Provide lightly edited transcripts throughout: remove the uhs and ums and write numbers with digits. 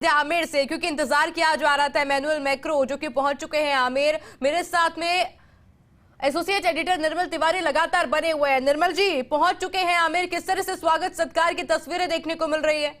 आमेर से, क्योंकि इंतजार किया जा रहा था इमैनुअल मैक्रो जो कि पहुंच चुके हैं आमेर। मेरे साथ में एसोसिएट एडिटर निर्मल तिवारी लगातार बने हुए हैं। निर्मल जी, पहुंच चुके हैं आमेर, किस तरह से स्वागत सत्कार की तस्वीरें देखने को मिल रही है?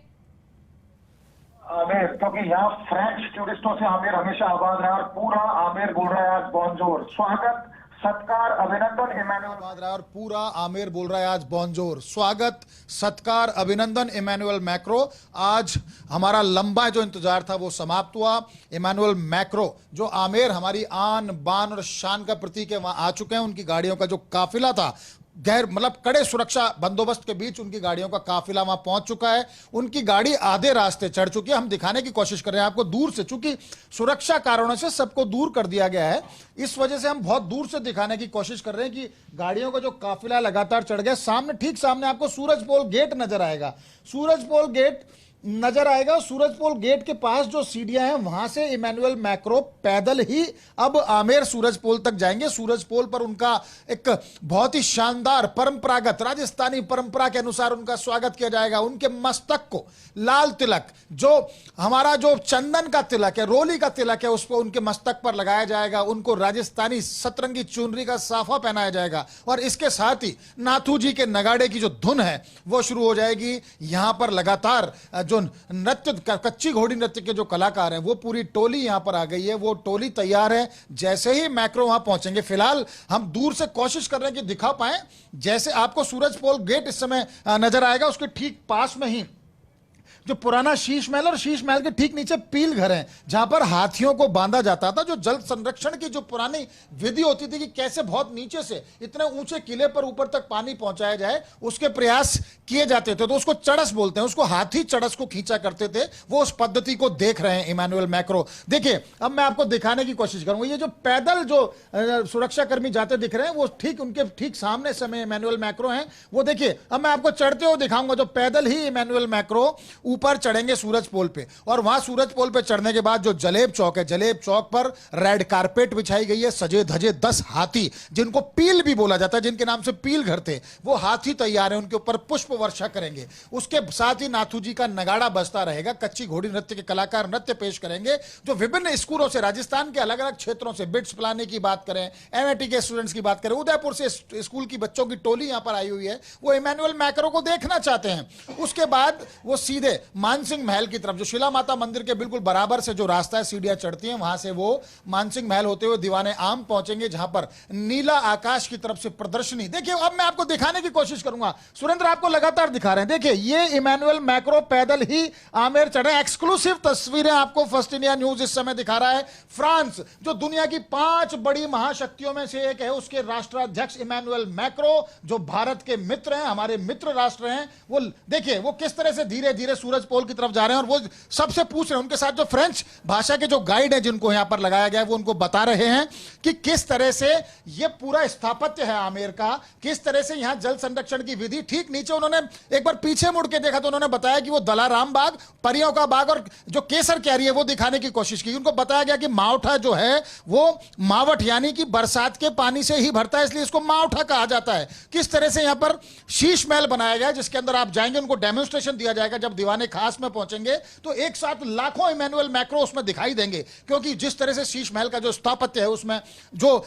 आमेर, क्योंकि यहाँ फ्रेंच टूरिस्टों से आमेर हमेशा आबाद है और पूरा आमेर बोल रहा है आज बॉन्जोर, स्वागत सत्कार अभिनंदन इमैनुअल। और पूरा आमेर बोल रहा है आज बॉन्जोर, स्वागत सत्कार अभिनंदन इमैनुअल मैक्रो। आज हमारा लंबा जो इंतजार था वो समाप्त हुआ। इमैनुअल मैक्रो जो आमेर हमारी आन बान और शान का प्रतीक है, वहां आ चुके हैं। उनकी गाड़ियों का जो काफिला था, कड़े सुरक्षा बंदोबस्त के बीच उनकी गाड़ियों का काफिला वहां पहुंच चुका है। उनकी गाड़ी आधे रास्ते चढ़ चुकी है। हम दिखाने की कोशिश कर रहे हैं आपको दूर से, चूंकि सुरक्षा कारणों से सबको दूर कर दिया गया है, इस वजह से हम बहुत दूर से दिखाने की कोशिश कर रहे हैं कि गाड़ियों का जो काफिला लगातार चढ़ गया। सामने, ठीक सामने आपको सूरजपोल गेट नजर आएगा। सूरजपोल गेट नजर आएगा। सूरजपोल गेट के पास जो सीढ़ियां हैं, वहां से इमैनुअल मैक्रो पैदल ही अब आमेर सूरजपोल तक जाएंगे। सूरजपोल पर उनका एक बहुत ही शानदार परंपरागत राजस्थानी परंपरा के अनुसार उनका स्वागत किया जाएगा। उनके मस्तक को लाल तिलक, जो हमारा जो चंदन का तिलक है, रोली का तिलक है, उसको उनके मस्तक पर लगाया जाएगा। उनको राजस्थानी सतरंगी चुनरी का साफा पहनाया जाएगा और इसके साथ ही नाथू जी के नगाड़े की जो धुन है वो शुरू हो जाएगी। यहां पर लगातार जो नृत्य, कच्ची घोड़ी नृत्य के जो कलाकार हैं, वो पूरी टोली यहां पर आ गई है। वो टोली तैयार है। जैसे ही मैक्रो वहां पहुंचेंगे, फिलहाल हम दूर से कोशिश कर रहे हैं कि दिखा पाए। जैसे आपको सूरजपोल गेट इस समय नजर आएगा, उसके ठीक पास में ही जो पुराना शीश महल और शीश महल के ठीक नीचे पील घर है, जहां पर हाथियों को बांधा जाता था। जो जल संरक्षण की जो पुरानी विधि होती थी कि कैसे बहुत नीचे से इतने ऊंचे किले पर ऊपर तक पानी पहुंचाया जाए, उसके प्रयास किए जाते थे। तो उसको चड़स बोलते हैं, उसको हाथी चड़स को खींचा करते थे। वो उस पद्धति को देख रहे हैं इमैनुअल मैक्रो। देखिए, अब मैं आपको दिखाने की कोशिश करूंगा। ये जो पैदल जो सुरक्षा कर्मी जाते दिख रहे हैं, वो ठीक उनके ठीक सामने समय इमैनुअल मैक्रो हैं। वो देखिए, अब मैं आपको चढ़ते हुए दिखाऊंगा। जो पैदल ही इमैनुअल मैक्रो ऊपर चढ़ेंगे सूरजपोल पे, और वहां सूरजपोल पे चढ़ने के बाद जो जलेब चौक है, जलेब चौक पर रेड कारपेट बिछाई गई है। सजे धजे 10 हाथी, जिनको पील भी बोला जाता है, जिनके नाम से पील घर थे, वो हाथी तैयार है। उनके ऊपर पुष्प वर्षा करेंगे। उसके साथ ही नाथू जी का नगाड़ा बजता रहेगा। कच्ची घोड़ी नृत्य के कलाकार नृत्य पेश करेंगे। जो विभिन्न स्कूलों से, राजस्थान के अलग अलग क्षेत्रों से, बिट्स पिलाने की बात करें, एमआईटी के स्टूडेंट्स की बात करें, उदयपुर से स्कूल की बच्चों की टोली यहां पर आई हुई है। वो इमैनुअल मैक्रो को देखना चाहते हैं। उसके बाद वो सीधे मानसिंह महल की तरफ, जो शिला माता मंदिर के बिल्कुल बराबर से जो रास्ता है, सीढ़ियां चढ़ती हैं, वहां से वो मानसिंह महल होते हुए दीवाने आम पहुंचेंगे, जहां पर नीला आकाश की तरफ से प्रदर्शनी। देखिए, अब मैं आपको दिखाने की कोशिश करूंगा। सुरेंद्र आपको लगातार दिखा रहे हैं। देखिए, ये इमैनुअल मैक्रो पैदल ही आमेर चढ़े। एक्सक्लूसिव तस्वीरें आपको फर्स्ट इंडिया न्यूज इस समय दिखा रहा है। फ्रांस, जो दुनिया की 5 बड़ी महाशक्तियों में से एक है, उसके राष्ट्राध्यक्ष इमैनुअल मैक्रो, जो भारत के मित्र हैं, हमारे मित्र राष्ट्र हैं, वो देखिए वो किस तरह से धीरे धीरे सूरजपोल की तरफ जा रहे हैं। और वो सबसे पूछ रहे हैं, उनके साथ जो फ्रेंच भाषा के जो गाइड हैं, जिनको यहां पर लगाया गया है, वो उनको बता रहे हैं कि किस तरह से ये पूरा स्थापत्य है आमेर का, किस तरह से यहां जल संरक्षण की विधि। ठीक नीचे उन्होंने एक बार पीछे मुड़ के देखा तो उन्होंने बताया कि वो दलाराम बाग, परियों का बाग और जो केसर कैरी है, वो दिखाने की कोशिश की। उनको बताया गया कि मावठा जो है वो मावठ यानी कि बरसात के पानी से ही भरता है, इसलिए इसको मावठा कहा जाता है। किस तरह से यहां पर शीश महल बनाया गया, जिसके अंदर आप जाएंगे, उनको डेमोन्स्ट्रेशन दिया जाएगा। जब दीवाने खास में पहुंचेंगे तो एक साथ लाखों इमैनुअल मैक्रो उसमें दिखाई देंगे, क्योंकि जिस तरह से शीश महल का जो स्थापत्य है, उसमें जो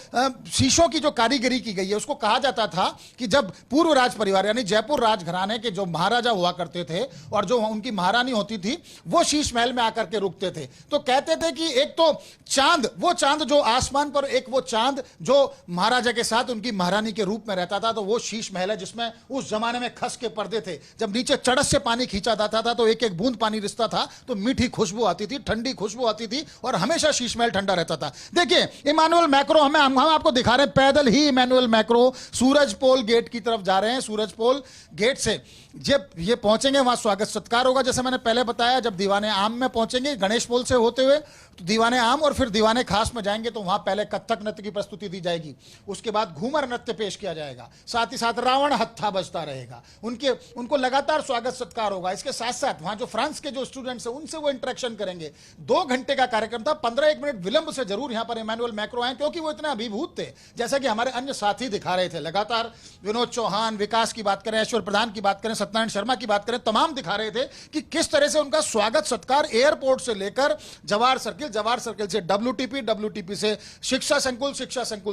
शीशों की जो कारीगरी की गई है, उसको कहा जाता था कि जब पूर्व राज परिवार यानी जयपुर राजघराने के जो महाराजा हुआ करते थे और जो उनकी महारानी होती थी, वो शीश महल में आकर के रुकते थे, तो कहते थे कि एक तो चांद, वो चांद जो आसमान पर, एक वो चांद जो महाराजा के साथ उनकी महारानी के रूप में रहता था, तो वो शीश महल है, जिसमें उस जमाने में खस के पर्दे थे। जब नीचे चड़स से पानी खींचा जाता था तो एक एक बूंद पानी रिसता था, तो मीठी खुशबू आती थी, ठंडी खुशबू आती थी, और हमेशा शीश महल ठंडा रहता था। देखिए, इमैनुअल मैक्रो हम आपको दिखा रहे हैं। पैदल ही इमैनुअल मैक्रो सूरजपोल गेट की तरफ जा रहे हैं। सूरजपोल गेट से जब ये पहुंचेंगे, वहां स्वागत सत्कार होगा। जैसे मैंने पहले बताया, जब दीवाने आम में पहुंचेंगे, गणेश पोल से होते हुए तो दीवाने आम और फिर दीवाने खास में जाएंगे, तो वहां पहले कथक नृत्य की प्रस्तुति दी जाएगी। उसके बाद घूमर नृत्य पेश किया जाएगा। साथ ही साथ रावण हत्था बजता रहेगा। उनको लगातार स्वागत सत्कार होगा। इसके साथ साथ साथ, वहां जो फ्रांस के जो स्टूडेंट्स हैं उनसे वो इंटरेक्शन करेंगे। 2 घंटे का कार्यक्रम था, 15-1 मिनट विलंब से जरूर यहां पर इमैनुअल मैक्रो आए, क्योंकि वो इतने अभिभूत थे, जैसा कि हमारे अन्य साथी दिखा रहे थे। लगातार विनोद चौहान, विकास की बात करें, ऐश्वर्य प्रधान की बात करें, सत्यनारायण शर्मा की बात करें, तमाम दिखा रहे थे कि किस तरह से उनका स्वागत सत्कार एयरपोर्ट से लेकर जवाहर सर्किल से WTP से शिक्षा संकुल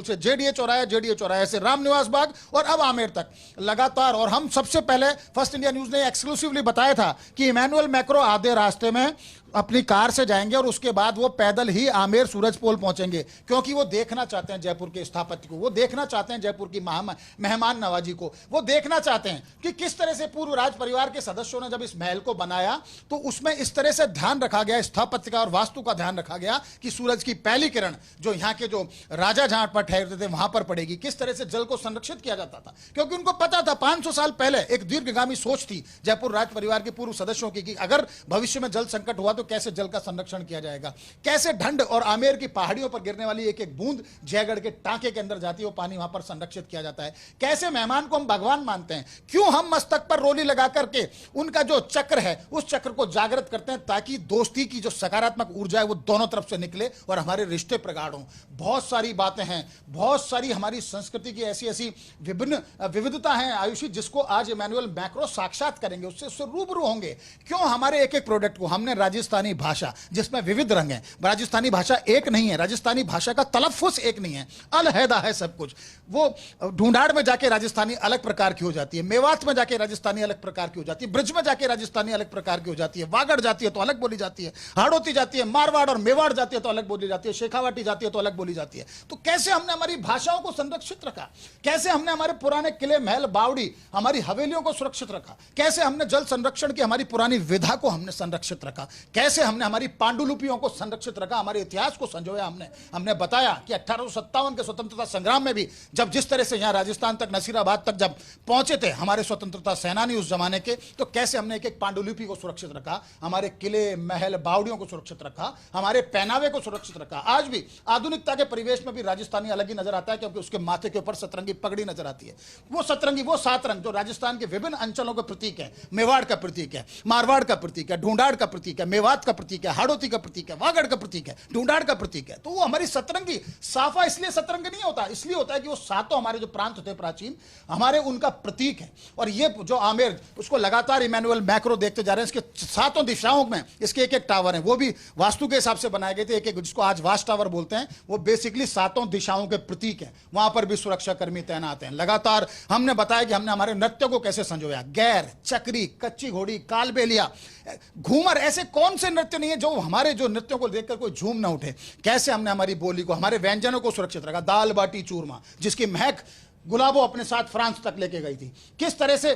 से JDA चौराहे से रामनिवास बाग और अब आमेर तक लगातार। और हम सबसे पहले फर्स्ट इंडिया न्यूज ने एक्सक्लूसिवली बताया था कि इमैनुअल मैक्रो आधे रास्ते में अपनी कार से जाएंगे और उसके बाद वो पैदल ही आमेर सूरज पोल पहुंचेंगे, क्योंकि वो देखना चाहते हैं जयपुर के स्थापत्य को, वो देखना चाहते हैं जयपुर की मेहमान नवाजी को, वो देखना चाहते हैं कि किस तरह से पूर्व राज परिवार के सदस्यों ने जब इस महल को बनाया तो उसमें इस तरह से ध्यान रखा गया, स्थापत्य का और वास्तु का ध्यान रखा गया कि सूरज की पहली किरण जो यहाँ के जो राजा जहां पर ठहरते थे वहां पर पड़ेगी। किस तरह से जल को संरक्षित किया जाता था, क्योंकि उनको पता था 500 साल पहले एक दीर्घगामी सोच थी जयपुर राज परिवार के पूर्व सदस्यों की कि अगर भविष्य में जल संकट हुआ तो कैसे जल का संरक्षण किया जाएगा, कैसे ढंड और आमेर की पहाड़ियों पर गिरने वाली एक एक बूंद जयगढ़ के टांके के अंदर जाती है, वो पानी वहां पर संरक्षित किया जाता है, कैसे मेहमान को हम भगवान मानते हैं, क्यों हम मस्तक पर रोली लगा करके उनका जो चक्र है उस चक्र को जागृत करते हैं ताकि दोस्ती की जो सकारात्मक ऊर्जा है वो दोनों तरफ से निकले और हमारे रिश्ते प्रगाढ़ हों। बहुत सारी बातें हैं, बहुत सारी हमारी संस्कृति की ऐसी ऐसी विभिन्न विविधता है आयुषी, जिसको आज इमैनुअल मैक्रो साक्षात करेंगे, उससे रूबरू होंगे। क्यों हमारे एक एक प्रोडक्ट को हमने राजस्थानी भाषा जिसमें विविध रंग हैं, राजस्थानी भाषा एक नहीं है, राजस्थानी भाषा का तलफ्फुज़ एक नहीं है, अलहदा है सब कुछ। वो ढूंढाड़ में जाके राजस्थानी अलग प्रकार की हो जाती है, मेवात में जाके राजस्थानी अलग प्रकार की हो जाती है, ब्रिज में जाके राजस्थानी अलग प्रकार की हो जाती है, वागड़ जाती है तो अलग बोली जाती है, हाड़ौती जाती है, मारवाड़ और मेवाड़ जाती है तो अलग बोली जाती है, शेखावाटी जाती है तो अलग बोली जाती है। तो कैसे हमने हमारी भाषाओं को संरक्षित रखा, कैसे हमने हमारे पुराने किले महल बावड़ी हमारी हवेलियों को सुरक्षित रखा, कैसे हमने जल संरक्षण की हमारी पुरानी विधा को हमने संरक्षित रखा, कैसे हमने हमारी पांडुलिपियों को संरक्षित रखा, हमारे इतिहास को संजोया। हमने बताया कि 1857 के स्वतंत्रता संग्राम में भी जब जिस तरह से यहां राजस्थान तक, नसीराबाद तक जब पहुंचे थे हमारे स्वतंत्रता सेनानी उस जमाने के, तो कैसे हमने एक एक पांडुलिपि को सुरक्षित रखा, हमारे किले महल बावड़ियों को सुरक्षित रखा, हमारे पहनावे को सुरक्षित रखा। आज भी आधुनिकता के परिवेश में भी राजस्थानी अलग ही नजर आता है, क्योंकि उसके माथे के ऊपर सतरंगी पगड़ी नजर आती है। वो सतरंगी, वो 7 रंग जो राजस्थान के विभिन्न अंचलों का प्रतीक है, मेवाड़ का प्रतीक है, मारवाड़ का प्रतीक है, ढूंढाड़ का प्रतीक है, मेवात का प्रतीक है, हाड़ौती का प्रतीक है, वागड़ का प्रतीक है, ढूंढाड़ का प्रतीक है। तो वो हमारी सतरंगी, साफा इसलिए सतरंग नहीं होता, इसलिए होता है कि वो सातों हमारे जो प्रांत थे प्राचीन, हमारे उनका प्रतीक है। और ये जो आमेर, उसको लगातार इमैनुअल मैक्रो देखते जा रहे हैं। इसके 7 दिशाओं में इसके एक एक टावर हैं, वो भी वास्तु के हिसाब से बनाए गए थे, एक एक, जिसको आज वाच टावर बोलते हैं, वो बेसिकली 7 दिशाओं के प्रतीक है। वहां पर भी सुरक्षा कर्मी तैनात हैं। लगातार हमने बताया कि हमने हमारे नृत्य को कैसे संजोया, गैर, चक्री, कच्ची घोड़ी, कालबेलिया, घूमर, ऐसे कौन से नृत्य नहीं है जो हमारे जो नृत्यों को देखकर कोई झूम ना उठे। कैसे हमने हमारी बोली को, हमारे व्यंजनों को सुरक्षित रखा, दाल बाटी चूरमा जिसकी महक गुलाबो अपने साथ फ्रांस तक लेके गई थी, किस तरह से